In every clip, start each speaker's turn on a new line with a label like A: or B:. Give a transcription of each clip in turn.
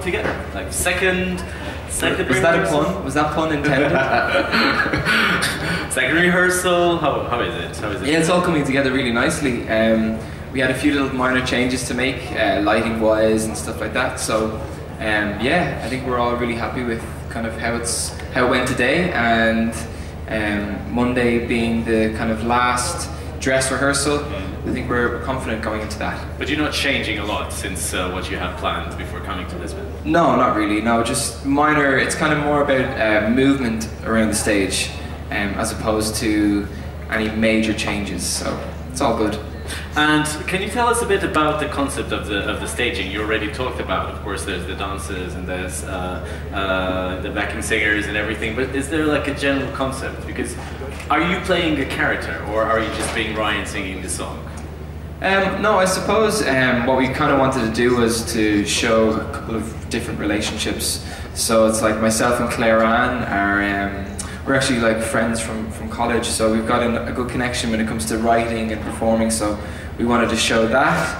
A: together? Like second
B: Was that a pun? Was that pun intended?
A: Second rehearsal. How is it?
B: Yeah, it's all coming together really nicely. We had a few little minor changes to make, lighting wise and stuff like that. So yeah, I think we're all really happy with kind of how it went today, and Monday being the kind of last dress rehearsal. I think we're confident going into that.
A: But you're not changing a lot since what you had planned before coming to Lisbon?
B: No, not really. No, just minor. It's kind of more about movement around the stage, as opposed to any major changes. So it's all good.
A: And can you tell us a bit about the concept of the staging? You already talked about, of course, there's the dancers and there's the backing singers and everything. But is there like a general concept? Because are you playing a character, or are you just being Ryan singing the song?
B: No, I suppose what we kind of wanted to do was to show a couple of different relationships. So it's like myself and Claire Ann are, we're actually like friends from college, so we've got a good connection when it comes to writing and performing, so we wanted to show that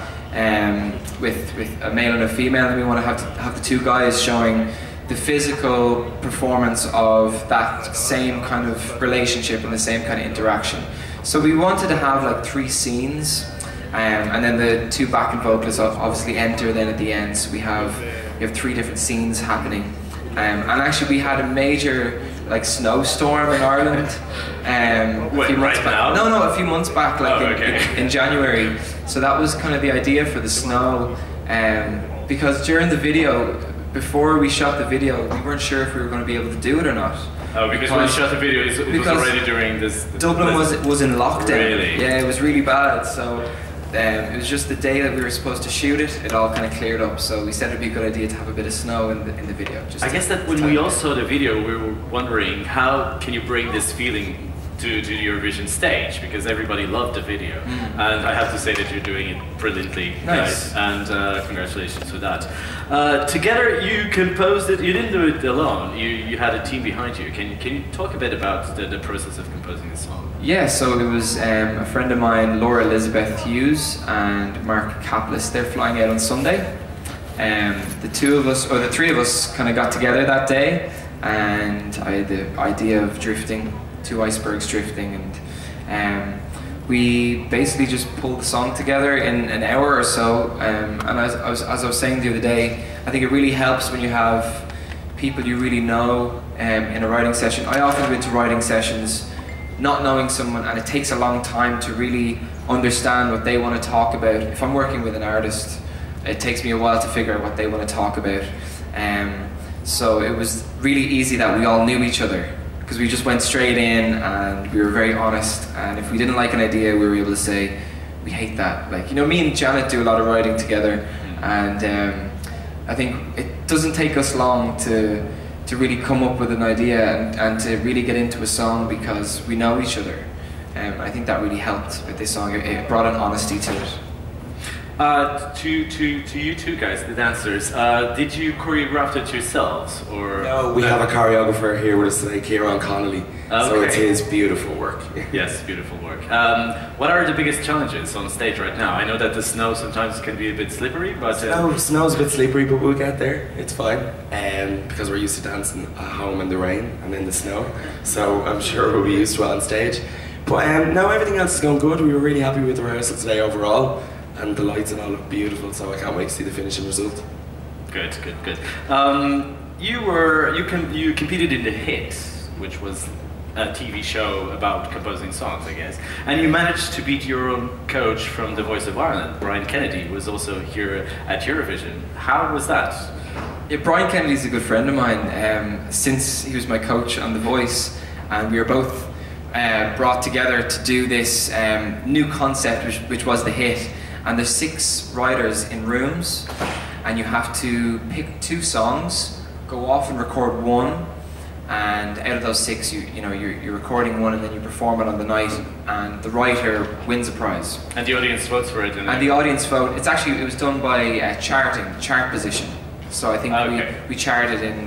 B: with a male and a female, and we want to have the two guys showing the physical performance of that same kind of relationship and the same kind of interaction. So we wanted to have like 3 scenes, and then the 2 backing vocalists obviously enter then at the end, so we have 3 different scenes happening. And actually we had a major like snowstorm in Ireland a few months back. No, a few months back, like in January. So that was kind of the idea for the snow, because during the video, before we shot the video, we weren't sure if we were going to be able to do it or not.
A: Oh, because when you shot the video, it was already during this...
B: Dublin was in lockdown.
A: Really?
B: Yeah, it was really bad. So it was just the day that we were supposed to shoot it, it all kind of cleared up. So we said it'd be a good idea to have a bit of snow in the video.
A: I guess that when we all saw the video, we were wondering, how can you bring this feeling to the Eurovision stage, because everybody loved the video, and I have to say that you're doing it brilliantly,
B: nice.
A: Guys, and congratulations for that. Together you composed it. You didn't do it alone. You had a team behind you. Can you talk a bit about the process of composing the song?
B: Yeah, so it was a friend of mine, Laura Elizabeth Hughes and Mark Kaplis. They're flying out on Sunday. The 3 of us kind of got together that day, and I had the idea of drifting. 2 icebergs drifting, and we basically just pulled the song together in an hour or so. And as I was saying the other day, I think it really helps when you have people you really know in a writing session. I often go into writing sessions not knowing someone, and it takes a long time to really understand what they want to talk about. If I'm working with an artist, it takes me a while to figure out what they want to talk about. So it was really easy that we all knew each other, because we just went straight in and we were very honest, and if we didn't like an idea, we were able to say, we hate that. Like, you know, me and Janet do a lot of writing together, and I think it doesn't take us long to really come up with an idea and to really get into a song, because we know each other. I think that really helped with this song. It brought an honesty to it.
A: To you two guys, the dancers, did you choreograph it yourselves, or?
C: No, we have a choreographer here with us today, Kieran Connolly.
A: Okay.
C: So it's his beautiful work.
A: Yes, beautiful work. What are the biggest challenges on stage right now? I know that the snow sometimes can be a bit slippery, but...
C: Snow's a bit slippery, but we'll get there. It's fine. Because we're used to dancing at home in the rain and in the snow. So I'm sure we'll be used to it on stage. But no, everything else is going good. We were really happy with the rehearsal today overall. And the lights and all look beautiful, so I can't wait to see the finishing result.
A: Good. You competed in The Hit, which was a TV show about composing songs, I guess. And you managed to beat your own coach from The Voice of Ireland, Brian Kennedy, who was also here at Eurovision. How was that?
B: Yeah, Brian Kennedy's a good friend of mine, since he was my coach on The Voice, and we were both brought together to do this new concept, which was The Hit. And there's 6 writers in rooms, and you have to pick 2 songs, go off and record 1, and out of those 6, you're recording 1, and then you perform it on the night, and the writer wins a prize.
A: And the audience votes for it.
B: And the audience vote. It was done by chart position. So I think we charted in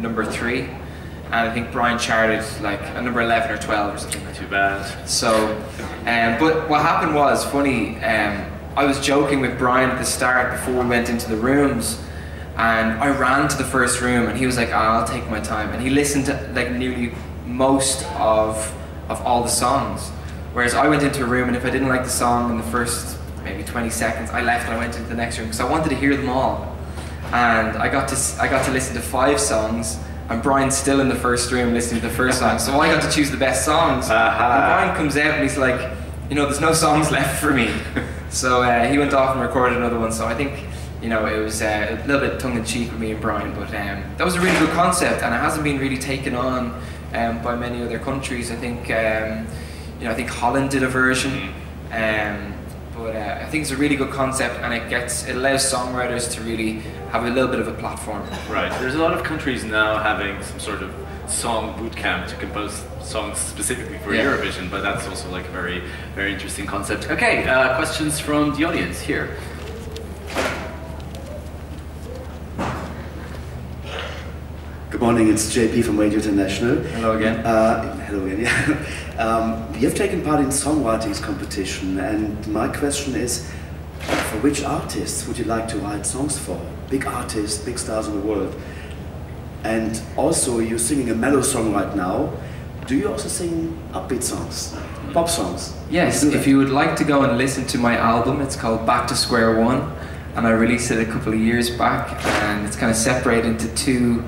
B: number 3, and I think Brian charted like a number 11 or 12 or something.
A: Too bad.
B: So, but what happened was funny. I was joking with Brian at the start before we went into the rooms, And I ran to the first room, and he was like, I'll take my time. And he listened to like nearly most of all the songs. Whereas I went into a room, and if I didn't like the song in the first maybe 20 seconds, I left and I went into the next room because I wanted to hear them all. And I got to listen to 5 songs, and Brian's still in the first room listening to the first song. So I got to choose the best songs. And Brian comes out and he's like, you know, there's no songs left for me. So he went off and recorded another one. So I think, you know, it was a little bit tongue-in-cheek with me and Brian, but that was a really good concept, and it hasn't been really taken on by many other countries. I think, you know, I think Holland did a version, but I think it's a really good concept, and it allows songwriters to really have a little bit of a platform.
A: Right. There's a lot of countries now having some sort of song boot camp to compose songs specifically for Eurovision, but that's also like a very, very interesting concept. Okay, questions from the audience here.
D: Good morning, it's JP from Radio International.
B: Hello again.
D: Hello again, yeah. You have taken part in songwriting competition, and my question is, for which artists would you like to write songs for? Big artists, big stars in the world. And also, you're singing a mellow song right now. Do you also sing upbeat songs, pop songs?
B: Yes, if you would like to go and listen to my album, it's called Back to Square One, and I released it a couple of years back, and it's kind of separated into 2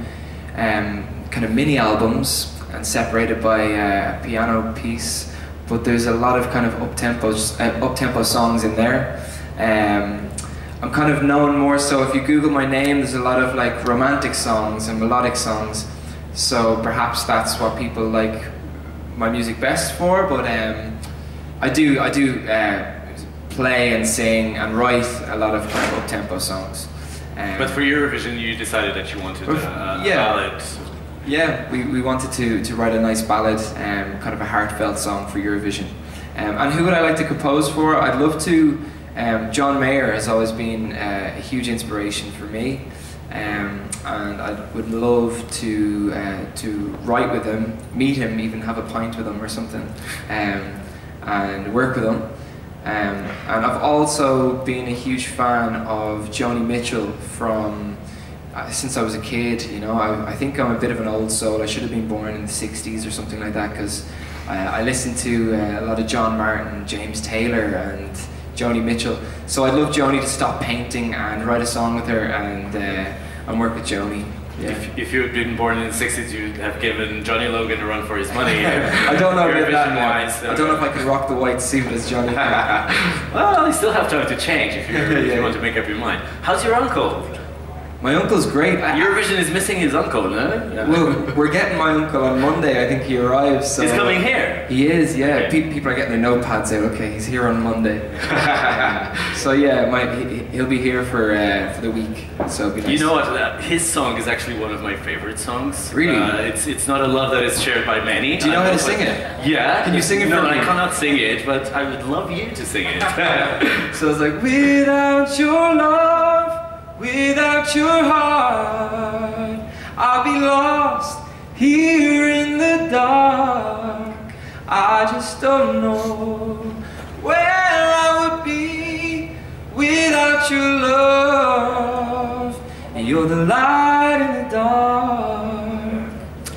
B: kind of mini albums and separated by a piano piece, but there's a lot of kind of up-tempo songs in there. I'm kind of known more so, if you Google my name, there's a lot of like romantic songs and melodic songs, so perhaps that's what people like my music best for, but I do play and sing and write a lot of kind of up-tempo songs.
A: But for Eurovision, you decided that you wanted a ballad.
B: Yeah, we wanted to write a nice ballad, kind of a heartfelt song for Eurovision. And who would I like to compose for? I'd love to. John Mayer has always been a huge inspiration for me, and I would love to write with him, meet him, even have a pint with him or something, and work with him. And I've also been a huge fan of Joni Mitchell from since I was a kid. You know, I think I'm a bit of an old soul. I should have been born in the 60s or something like that, because I listened to a lot of John Martin, James Taylor and Joni Mitchell. So I'd love Joni to stop painting and write a song with her and work with Joni. Yeah.
A: If you had been born in the 60s, you'd have given Johnny Logan a run for his money.
B: I don't know about that now.
A: Wise,
B: I don't know if I can rock the white suit as Johnny.
A: Well, you still have time to change if you want to make up your mind. How's your uncle?
B: My uncle's great.
A: Eurovision is missing his uncle, no? Yeah.
B: Well, we're getting my uncle on Monday. I think he arrives. So
A: he's coming here?
B: He is, yeah.
A: Okay.
B: People are getting their notepads out. Okay, he's here on Monday. So yeah, he'll be here for the week. So it'll be nice.
A: You know what? His song is actually one of my favorite songs.
B: Really?
A: It's not a love that is shared by many.
B: Do you know how to sing it?
A: Yeah.
B: Can you sing it for me?
A: No, I cannot sing it, but I would love you to sing it.
B: So it's like, without your love, without your heart, I'll be lost here in the dark. I just don't know where I would be without your love. You're the light in the dark.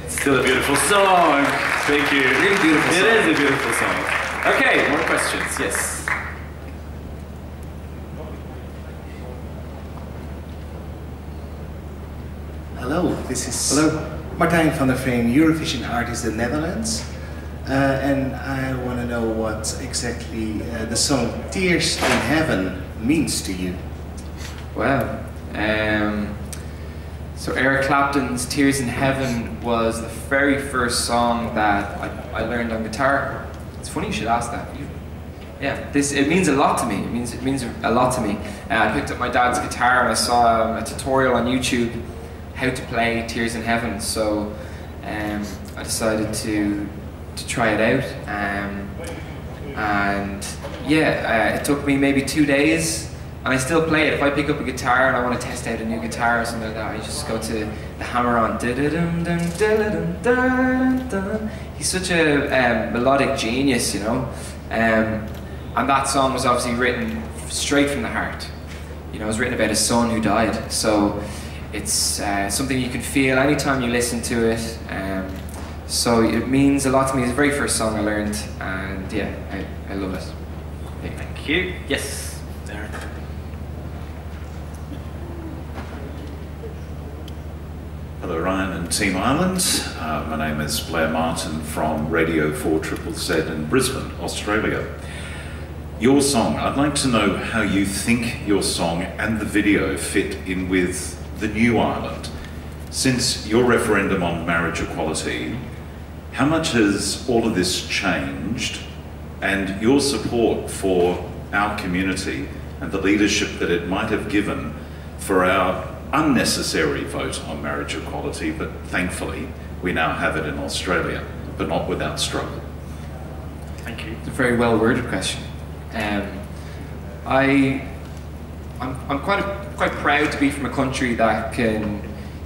A: Still a beautiful song. Thank you.
B: Really beautiful song.
A: It is a beautiful song. Okay, more questions. Yes.
E: Hello, this is Martijn van der Veen, Eurovision artist in the Netherlands. And I want to know what exactly the song Tears in Heaven means to you.
B: Wow. So Eric Clapton's Tears in Heaven was the very first song that I learned on guitar. It's funny you should ask that. Yeah, it means a lot to me. It means a lot to me. I picked up my dad's guitar and I saw a tutorial on YouTube how to play Tears in Heaven, so I decided to try it out, and yeah, it took me maybe 2 days, and I still play it. If I pick up a guitar and I want to test out a new guitar or something like that, I just go to the hammer on. He's such a melodic genius, you know, and that song was obviously written straight from the heart. You know, it was written about his son who died, so it's something you can feel anytime you listen to it. So it means a lot to me. It's the very first song I learned, and yeah, I love it. Yeah.
A: Thank you. Yes, Darren.
F: Hello Ryan and Team Ireland. My name is Blair Martin from Radio 4ZZZ in Brisbane, Australia. Your song, I'd like to know how you think your song and the video fit in with the new Ireland. Since your referendum on marriage equality, how much has all of this changed, and your support for our community and the leadership that it might have given for our unnecessary vote on marriage equality, but thankfully we now have it in Australia, but not without struggle?
B: Thank you. It's a very well worded question. I'm quite proud to be from a country that can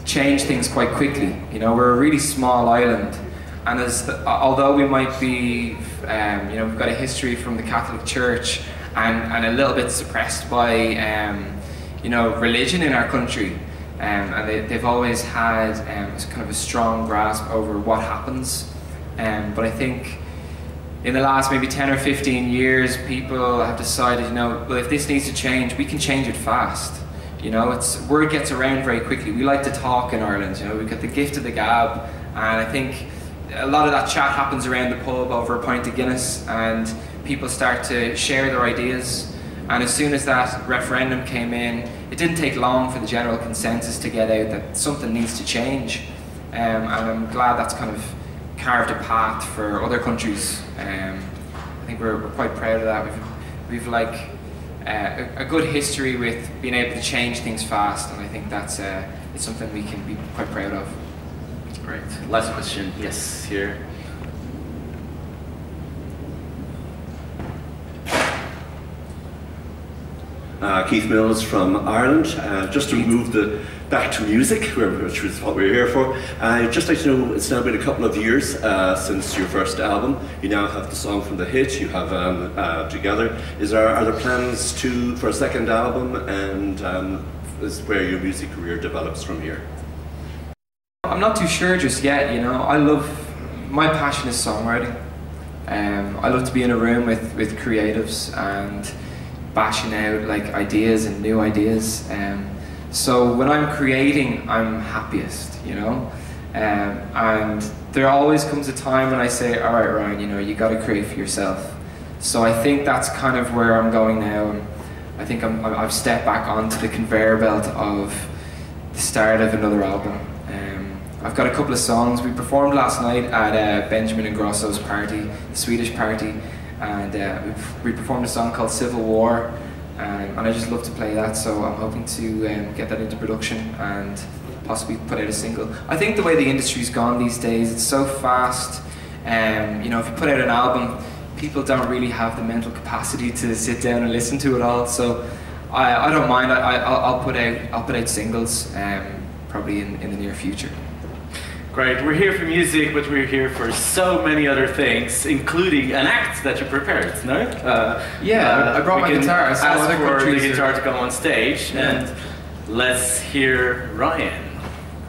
B: change things quite quickly. You know, we're a really small island, and although we might be, you know, we've got a history from the Catholic Church and a little bit suppressed by, you know, religion in our country, and they've always had kind of a strong grasp over what happens. But I think in the last maybe 10 or 15 years, people have decided, you know, well, if this needs to change, we can change it fast. You know, word gets around very quickly. We like to talk in Ireland, you know, we've got the gift of the gab, and I think a lot of that chat happens around the pub over a pint of Guinness, and people start to share their ideas. And as soon as that referendum came in, it didn't take long for the general consensus to get out that something needs to change. And I'm glad that's kind of carved a path for other countries. I think we're quite proud of that. We've like a good history with being able to change things fast, and I think that's it's something we can be quite proud of.
A: Great. Last question. Yes, here.
G: Keith Mills from Ireland. Just to move back to music, which is what we're here for. I'd just like to know, it's now been a couple of years since your first album. You now have the song from the hit, you have Together. Are there plans for a second album, and is where your music career develops from here?
B: I'm not too sure just yet, you know. My passion is songwriting. I love to be in a room with creatives and bashing out like ideas and new ideas. So when I'm creating, I'm happiest, you know. And there always comes a time when I say, all right, Ryan, you know, you got to create for yourself. So I think that's kind of where I'm going now. And I think I've stepped back onto the conveyor belt of the start of another album. I've got a couple of songs. We performed last night at Benjamin Ingrosso's party, the Swedish party, and we performed a song called Civil War, and I just love to play that, so I'm hoping to get that into production and possibly put out a single. I think the way the industry's gone these days, it's so fast. You know, if you put out an album, people don't really have the mental capacity to sit down and listen to it all, so I don't mind. I'll put out singles probably in the near future.
A: Great. We're here for music, but we're here for so many other things, including an act that you prepared, no?
B: I brought my guitar.
A: So ask for the guitar to come on stage, and let's hear Ryan.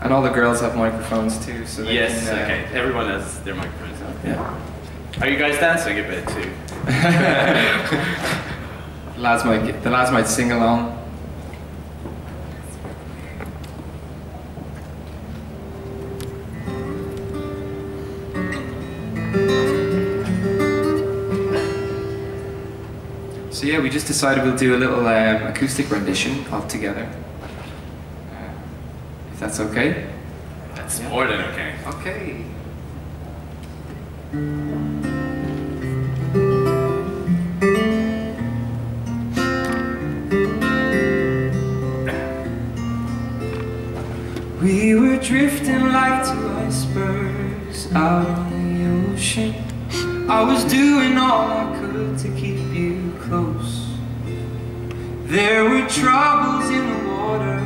B: And all the girls have microphones too, so they
A: yes,
B: can,
A: okay. Everyone has their microphones. Huh?
B: Yeah.
A: Are you guys dancing a bit too?
B: The lads might sing along. So yeah, we just decided we'll do a little acoustic rendition of Together. If that's okay?
A: That's more than okay.
B: Okay. We were drifting like two icebergs out on the ocean. I was doing all I could to keep you close. There were troubles in the water.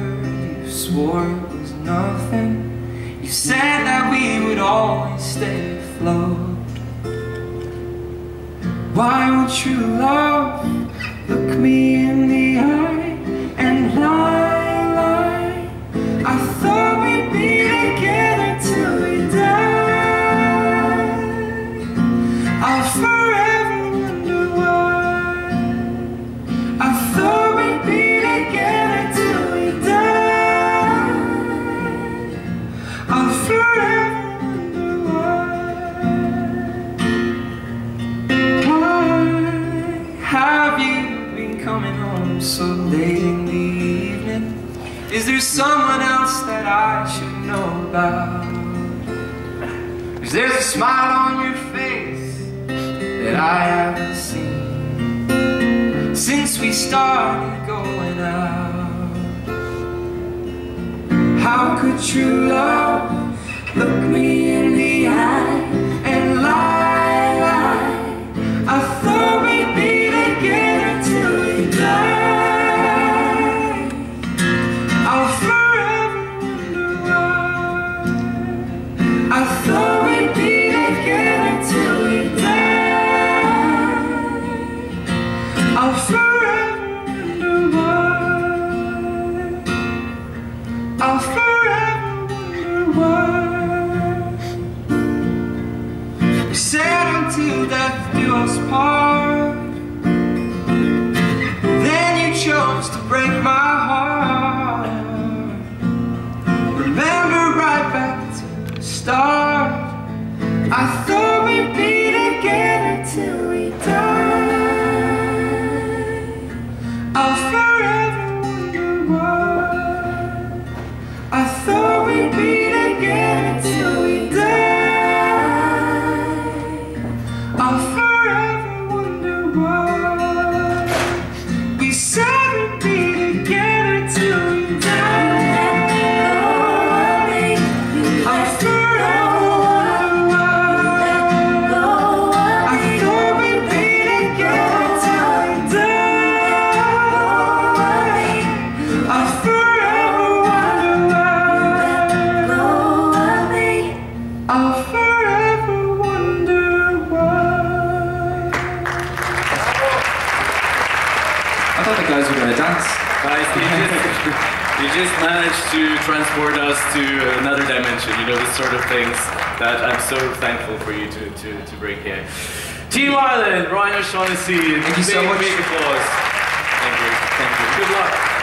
B: You swore it was nothing. You said that we would always stay afloat. Why would true love look me in the eye and lie? I thought we'd be together till we die. I'll forever wonder why. I thought we'd be together till we die. I'll forever wonder why. Have you been coming home so late in the evening? Is there someone else that I should know about? 'Cause there's a smile on your face that I haven't seen since we started going out. How could true love look me in the eye and lie, lie? I thought we'd be together till we die. I'll forever wonder why. I thought we'd be together till we die. I'll forever wonder why. I'll forever wonder why. We said until death do us part. Then you chose to break my heart. Remember right back to the start. I thought we'd be together till we die. I'll forever wonder why. I thought we'd be together till we die. I'll forever wonder why. We said we'd be together till we die. I'll forever wonder why. I thought we'd be together till we die. I'll forever wonder why. I'll forever wonder why. I thought the guys were going to dance.
A: Guys, you just managed to transport us to another dimension, you know, the sort of things that I'm so thankful for you to bring here. Team Ireland, Ryan O'Shaughnessy,
B: Thank you so much.
A: Big applause. Thank you. Good luck.